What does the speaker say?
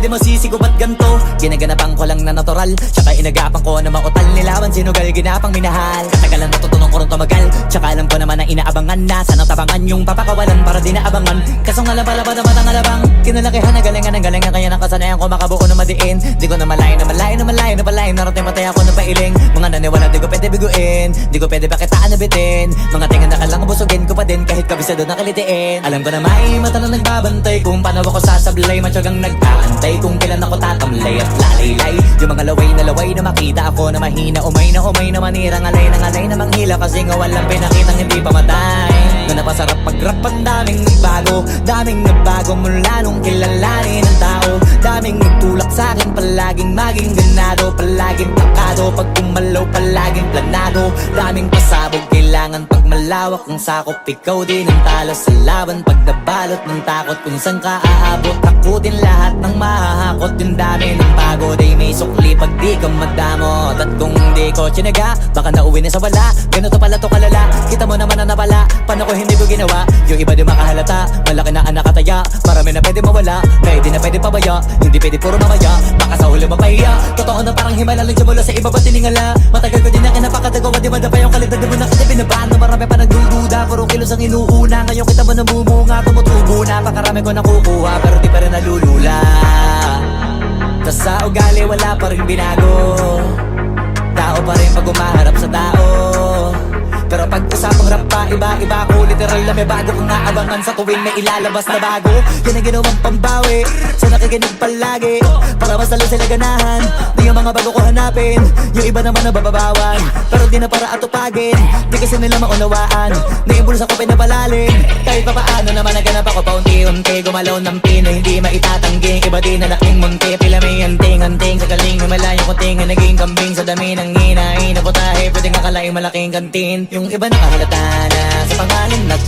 masisigo ba't ganto? Ginaganapan ko lang na natural, tsaka inagapan ko na mautal. Nilawan sinugal, ginapang minahal. Katagalan natutunan ko rin tumagal, tsaka alam ko naman na inaabangan na sanang tabangan yung papakawalan para di naabangan. Kaso nga lang pala ba naman ang alabang kinalakihan na galingan ng galingan, kaya nakasanayan ko makabuo na madiin. Di ko na malayo na malayo na malayo na palayo, narating matay ako na pailing. Mga naniwala di ko pwede biguin, di ko pwede bakitaan na bitin. Mga tingan na kalang busugin ko pa din kahit kabisado na kalitiin. Alam ko na may mata na nagbabantay kung paano ako sasablay, matyagang nag-aantay kung kailan ako tatamlay at lalaylay. Yung mga laway na makita ako na mahina, umay na manirang alay na manghila, kasi nga walang pinakitang hindi pamatay. Na napasarap pag-rap, ang daming nagbago mula nung kilalanin ang tao. Daming nagtulak sa'kin, palaging maging ganado, palaging plakado, pag kumalaw palaging planado. Daming pasabog, kailangan pag malawak ang sakop, ikaw din ang talo sa laban. Pag nabalot ng takot kung saan ka aabot, takutin lahat ng mahahakot. Yung dami ng pagod ay may sukli pag di ka madamot. At kung di ko tsinaga, baka nauwi na sa wala. Ganito pala to kalala, kita mo naman na napala. Paano ko hindi ko ginawa? Yung iba di makahalata, malaki na anak kataya. Marami na pwede mawala, kaya di na pwede pabaya. Hindi pwede puro mamaya, baka sa huli mapahiya. Totoo na parang himala lang mula sa iba ba tiningala. Matagal ko din na kinapakatagawa, di madapa yung kalidad mo na kita binabaan. Na marami pa nagdududa, puro kilos ang inuuna. Ngayon kita mo namumunga, tumutubo na. Pakarami ko nakukuha, pero di pa rin nalulula. Tas sa ugali wala pa rin binago, tao pa rin pag umaharap sa tao. Pero pag usapang rap pa, iba ko literal na may bago kong naabangan sa tuwing may ilalabas na bago. Yan ang ginawang pambawi sa nakikinig palagi, para mas lalo sila ganahan. Di yung mga bago ko hanapin, yung iba naman na bababawan, pero di na para atupagin. Di kasi nila maunawaan, naimbulsa ko pinapalalim. Kahit pa paano naman naganap ako paunti-unti, gumalaw ng pino, hindi maitatanggi. Iba din na laking munti, pila may anting-anting. Sa galing may malayong kunting, naging kambing sa dami ng hinahin na putahe. Pwede nga kalaing malaking kantin. Yung iba nakahalata na sa pangalan at